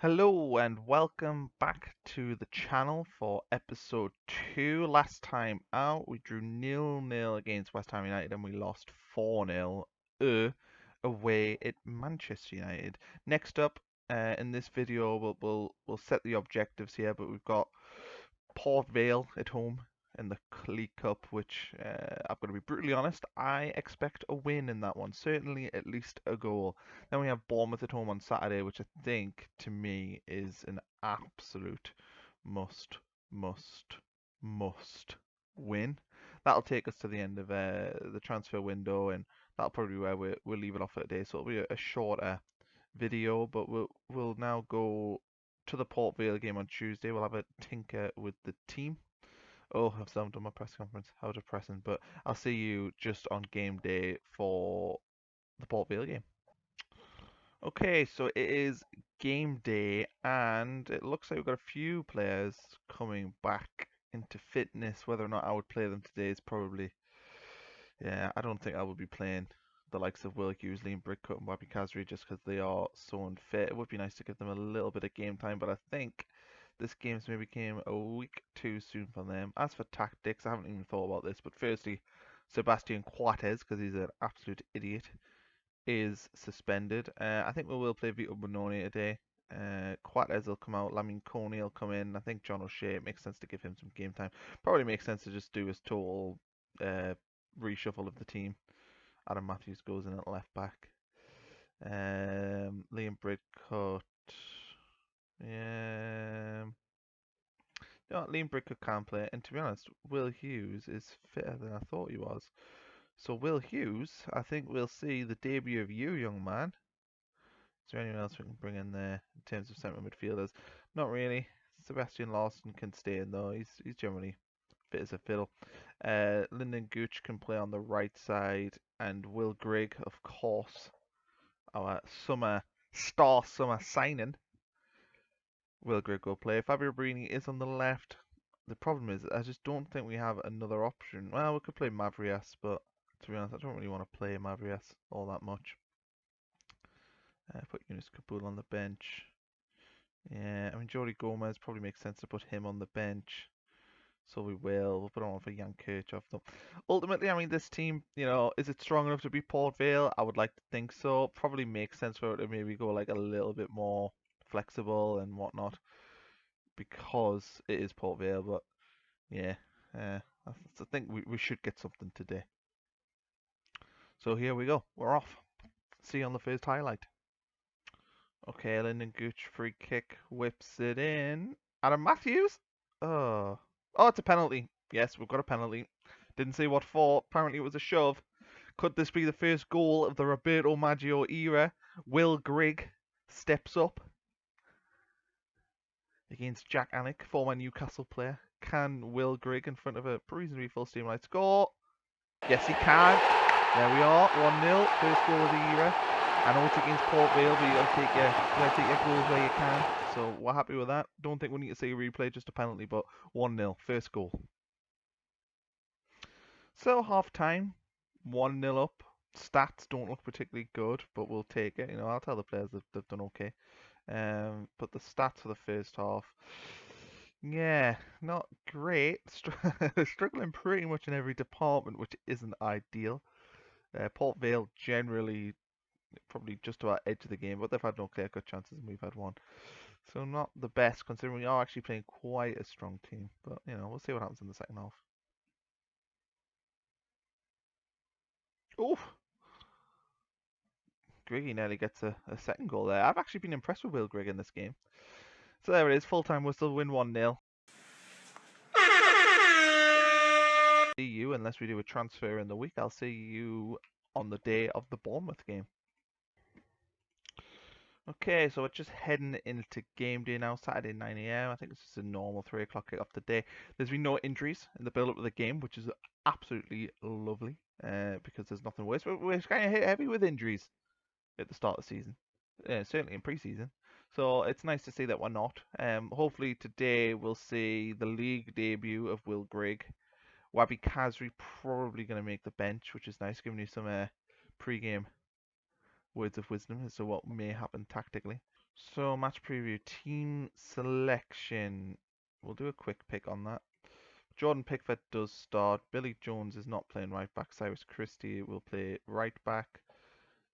Hello and welcome back to the channel for episode 2. Last time out we drew 0-0 against West Ham United and we lost 4-0 away at Manchester United. Next up in this video we'll set the objectives here, but we've got Port Vale at home in the League Cup, which I've got to be brutally honest, I expect a win in that one. Certainly at least a goal. Then we have Bournemouth at home on Saturday, which I think to me is an absolute must, must, must win. That'll take us to the end of the transfer window, and that'll probably be where we'll leave it off for today. So it'll be a shorter video, but we'll now go to the Port Vale game on Tuesday. We'll have a tinker with the team. Oh, I've still done my press conference. How depressing. But I'll see you just on game day for the Port Vale game. Okay, so it is game day, and it looks like we've got a few players coming back into fitness. Whether or not I would play them today is probably, yeah, I don't think I would be playing the likes of Will Hughes, Liam Bridcut, and Wabi Kazri just because they are so unfit. It would be nice to give them a little bit of game time, but I think this game's maybe came a week too soon for them. As for tactics, I haven't even thought about this, but firstly, Sebastian Coates, because he's an absolute idiot, is suspended. I think we will play Vito Bononi today. Coates will come out, Lamin Coney will come in. I think John O'Shea, it makes sense to give him some game time. Probably makes sense to just do his total reshuffle of the team. Adam Matthews goes in at left back. Liam Bridcut. Yeah. You know what, Liam Bridcut can play, and to be honest, Will Hughes is fitter than I thought he was. So Will Hughes, I think we'll see the debut of you, young man. Is there anyone else we can bring in there in terms of central midfielders? Not really. Sebastian Lawson can stay in though. He's generally fit as a fiddle. Lyndon Gooch can play on the right side, and Will Grigg, of course, our summer signing. Will Grigg will play. Fabio Brini is on the left. The problem is, I just don't think we have another option. Well, we could play Mavrias, but to be honest, I don't really want to play Mavrias all that much. Put Yunus Kabul on the bench. Yeah, I mean, Jody Gomez probably makes sense to put him on the bench. So we will. We'll put on for Jan Kirchhoff though. Ultimately, I mean, this team, is it strong enough to beat Port Vale? I would like to think so. Probably makes sense for it to maybe go like a little bit more flexible and whatnot because it is Port Vale. But yeah, I think we should get something today. So here we go. We're off. See you on the first highlight. Okay, Lyndon Gooch free kick whips it in. Adam Matthews. Oh, it's a penalty. Yes, we've got a penalty. Didn't say what for. Apparently it was a shove. Could this be the first goal of the Roberto Maggio era? Will Grigg steps up against Jack Anick, former Newcastle player. Can Will Grigg, in front of a reasonably full steam light, score? Yes, he can. There we are, 1-0, first goal of the era. I know it's against Port Vale, but you gotta take your goals where you can. So we're happy with that. Don't think we need to see a replay, just a penalty, but 1-0, first goal. So half time, 1-0 up. Stats don't look particularly good, but we'll take it. I'll tell the players they've done okay. But the stats for the first half, yeah, not great. Struggling pretty much in every department, which isn't ideal. Port Vale generally probably just about edge of the game, but they've had no clear-cut chances and we've had one. So not the best, considering we are actually playing quite a strong team. But, we'll see what happens in the second half. Oof! Griggy nearly gets a second goal there. I've actually been impressed with Will Grigg in this game. So there it is, full-time whistle, win 1-0. See you, unless we do a transfer in the week, I'll see you on the day of the Bournemouth game. Okay, so we're just heading into game day now, Saturday 9 AM. I think it's just a normal 3 o'clock kick off the day. There's been no injuries in the build-up of the game, which is absolutely lovely, because there's nothing worse. We're kind of hit heavy with injuries at the start of the season, certainly in pre-season. So it's nice to see that we're not. Hopefully today we'll see the league debut of Will Grigg. Wabi Kazri probably going to make the bench, which is nice, giving you some pre-game words of wisdom as to what may happen tactically. So match preview, team selection. We'll do a quick pick on that. Jordan Pickford does start. Billy Jones is not playing right back. Cyrus Christie will play right back.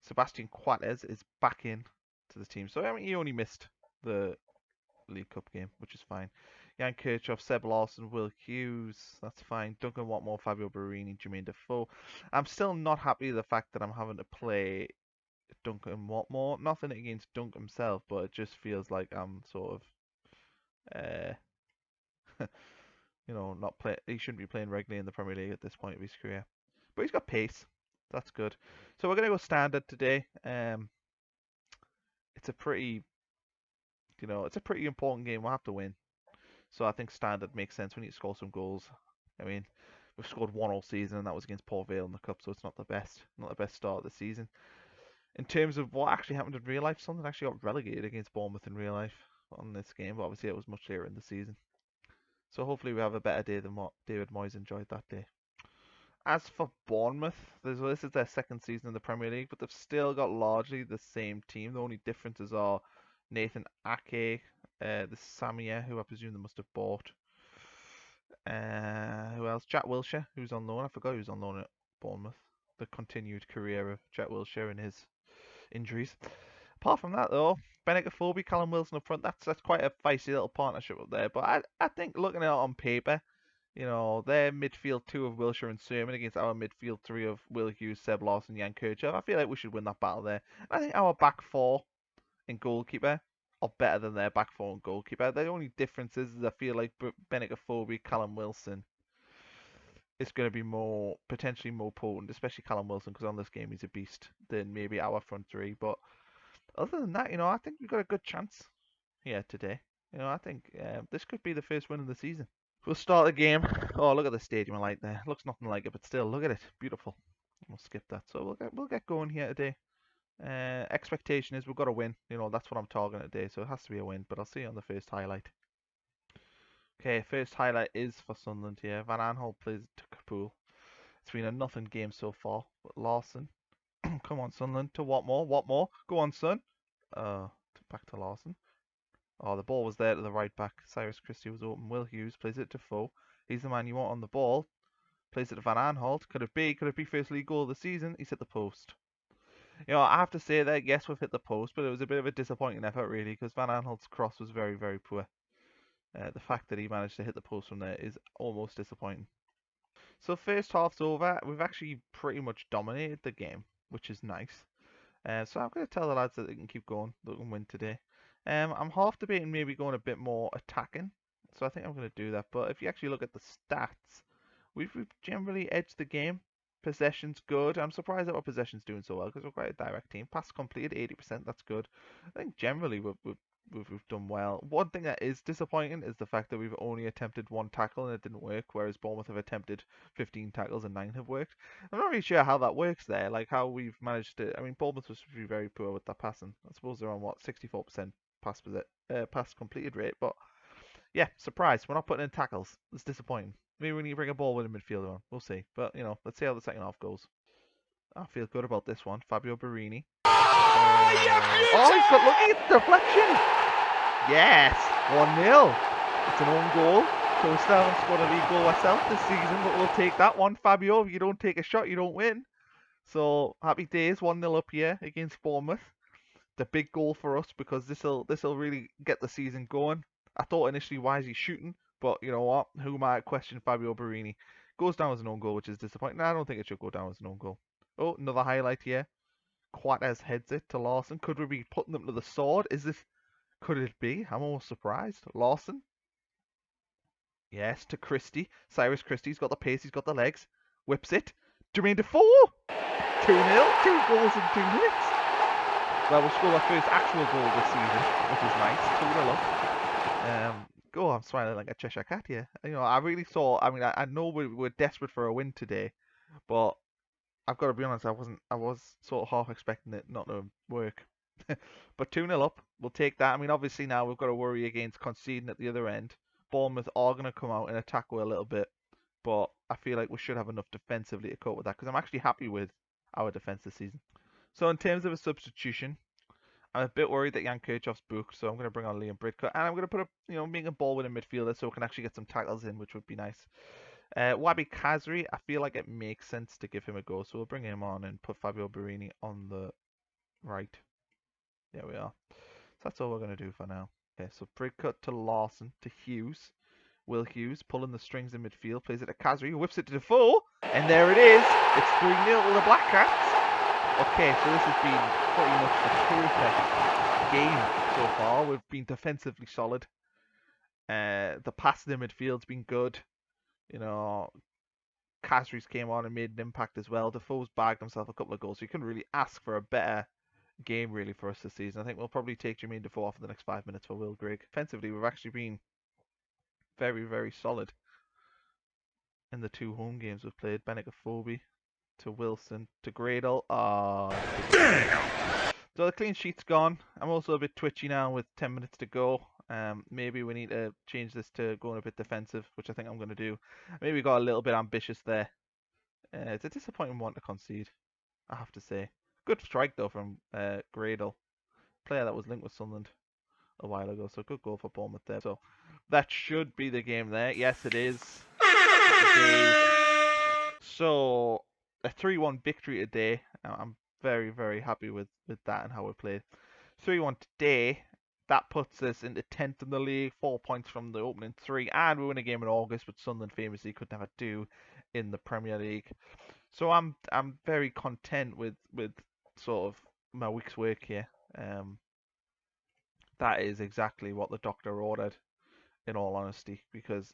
Sebastian Quates is back in to the team. So I mean, he only missed the League Cup game, which is fine. Jan Kirchhoff, Seb Larson, Will Hughes, that's fine. Duncan Watmore, Fabio Barini, Jermaine Defoe. I'm still not happy with the fact that I'm having to play Duncan Watmore. Nothing against Duncan himself, but it just feels like I'm sort of, not play. He shouldn't be playing regularly in the Premier League at this point of his career. But he's got pace. That's good. So we're gonna go standard today. It's a pretty, it's a pretty important game. We'll have to win. So I think standard makes sense. We need to score some goals. I mean, we've scored one all season, and that was against Port Vale in the cup, so it's not the best start of the season. In terms of what actually happened in real life, Sunderland actually got relegated against Bournemouth in real life on this game, but obviously it was much later in the season. So hopefully we have a better day than what David Moyes enjoyed that day. As for Bournemouth, this is their second season in the Premier League, but they've still got largely the same team. The only differences are Nathan Ake, the Samia, who I presume they must have bought. Who else? Jack Wilshere, who's on loan. I forgot who's on loan at Bournemouth. The continued career of Jack Wilshere and his injuries. Apart from that, though, Bennett Afobe, Callum Wilson up front, that's quite a feisty little partnership up there. But I think looking at it on paper, their midfield two of Wilshere and Sermon against our midfield three of Will Hughes, Seb Larson, Jan Kirchhoff, I feel like we should win that battle there. And I think our back four in goalkeeper are better than their back four and goalkeeper. The only difference is I feel like Bennett Afobe, Callum Wilson is going to be potentially more potent, especially Callum Wilson, because on this game he's a beast, than maybe our front three. But other than that, I think we've got a good chance here today. I think this could be the first win of the season. We'll start the game. Oh, look at the stadium light there. Looks nothing like it, but still, look at it. Beautiful. We'll skip that. So we'll get going here today. Expectation is we've got to win. That's what I'm targeting today, so it has to be a win. But I'll see you on the first highlight. Okay, first highlight is for Sunderland here. Van Aanholt plays to Kapoor. It's been a nothing game so far. But Larson, come on, Sunderland to Watmore. Watmore, go on, son. Back to Larson. Oh, the ball was there to the right back. Cyrus Christie was open. Will Hughes plays it to Foe. He's the man you want on the ball. Plays it to Van Aanholt. Could it be? Could it be first league goal of the season? He's hit the post. I have to say that, yes, we've hit the post, but it was a bit of a disappointing effort, really, because Van Aanholt's cross was very, very poor. The fact that he managed to hit the post from there is almost disappointing. So first half's over. We've actually pretty much dominated the game, which is nice. So I'm going to tell the lads that they can keep going, they can win today. I'm half debating maybe going a bit more attacking, so I think I'm going to do that. But if you actually look at the stats, we've generally edged the game. Possession's good. I'm surprised that our possession's doing so well because we're quite a direct team. Pass completed 80%. That's good. I think generally we've done well. One thing that is disappointing is the fact that we've only attempted one tackle and it didn't work, whereas Bournemouth have attempted 15 tackles and 9 have worked. I'm not really sure how that works there, like how we've managed to. I mean, Bournemouth was very poor with that passing. I suppose they're on 64% pass completed rate, but yeah, surprise. We're not putting in tackles. It's disappointing. Maybe we need to bring a ball with a midfielder on. We'll see. But, let's see how the second half goes. I feel good about this one. Fabio Barini. Oh, he's got lucky. It's deflection. Yes. 1-0. It's an own goal. So we still haven't scored a league goal ourselves this season, but we'll take that one. Fabio, if you don't take a shot, you don't win. So, happy days. 1-0 up here against Bournemouth. The big goal for us because this'll really get the season going. I thought initially, why is he shooting? But you know what? Who might question Fabio Barini? Goes down as an own goal, which is disappointing. I don't think it should go down as an own goal. Oh, another highlight here. Quates heads it to Larson. Could we be putting them to the sword? Could it be? I'm almost surprised. Larson. Yes, to Christie. Cyrus Christie's got the pace, he's got the legs. Whips it. Jermaine Defoe! 2-0. 2 goals in 2 minutes. Well, we'll score our first actual goal this season, which is nice. 2-0 up. I'm smiling like a Cheshire cat here. I really thought. I mean, I know we're desperate for a win today, but I've got to be honest. I was sort of half expecting it not to work. But 2-0 up, we'll take that. I mean, obviously now we've got to worry against conceding at the other end. Bournemouth are going to come out and attack a little bit, but I feel like we should have enough defensively to cope with that because I'm actually happy with our defense this season. So in terms of a substitution, I'm a bit worried that Jan Kirchhoff's booked, so I'm going to bring on Liam Bridcut, and I'm going to put make a ball with a midfielder so we can actually get some tackles in, which would be nice. Wabi Kazri, I feel like it makes sense to give him a go, so we'll bring him on and put Fabio Barini on the right. There we are. So that's all we're going to do for now. Okay, so Bridcut to Larson to Hughes. Will Hughes pulling the strings in midfield, plays it to Kazri, who whips it to Defoe, and there it is. It's 3-0 to the Black Cats. Okay, so this has been pretty much the perfect game so far. We've been defensively solid. The passing in midfield's been good. Kazri's came on and made an impact as well. Defoe's bagged himself a couple of goals, so you couldn't really ask for a better game really for us this season. I think we'll probably take Jermaine Defoe off in the next 5 minutes for Will Grigg. Defensively, we've actually been very, very solid in the 2 home games we've played. Benik Afobe to Wilson to Gradle. Damn! So the clean sheet's gone. I'm also a bit twitchy now with 10 minutes to go. Maybe we need to change this to going a bit defensive, which I think I'm going to do. Maybe we got a little bit ambitious there. It's a disappointing one to concede, I have to say. Good strike though from Gradle, player that was linked with Sunderland a while ago. So good goal for Bournemouth there. So that should be the game there. Yes, it is. So a 3-1 victory today. I'm very, very happy with that and how we played. 3-1 today. That puts us into 10th in the league, 4 points from the opening 3, and we win a game in August, which Sunderland famously could never do in the Premier League. So I'm very content with sort of my week's work here. That is exactly what the doctor ordered, in all honesty, because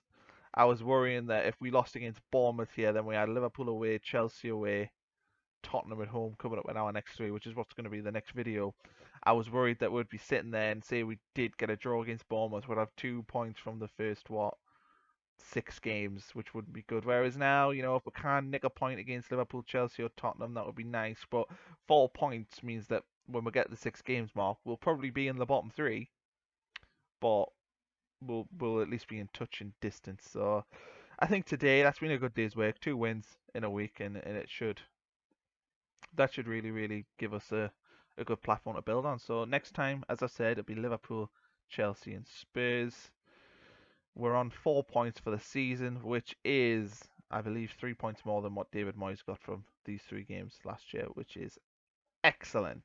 I was worrying that if we lost against Bournemouth here, then we had Liverpool away, Chelsea away, Tottenham at home coming up in our next 3, which is what's going to be the next video. I was worried that we'd be sitting there and say we did get a draw against Bournemouth, we'd have 2 points from the first 6 games, which wouldn't be good. Whereas now, if we can nick a point against Liverpool, Chelsea or Tottenham, that would be nice. But 4 points means that when we get the 6 games mark, we'll probably be in the bottom 3, but we'll at least be in touch and distance. So I think today that's been a good day's work. 2 wins in a week, and that should really, really give us a good platform to build on. So next time, as I said, it'll be Liverpool, Chelsea and Spurs. We're on 4 points for the season, which is, I believe, 3 points more than what David Moyes got from these 3 games last year, which is excellent.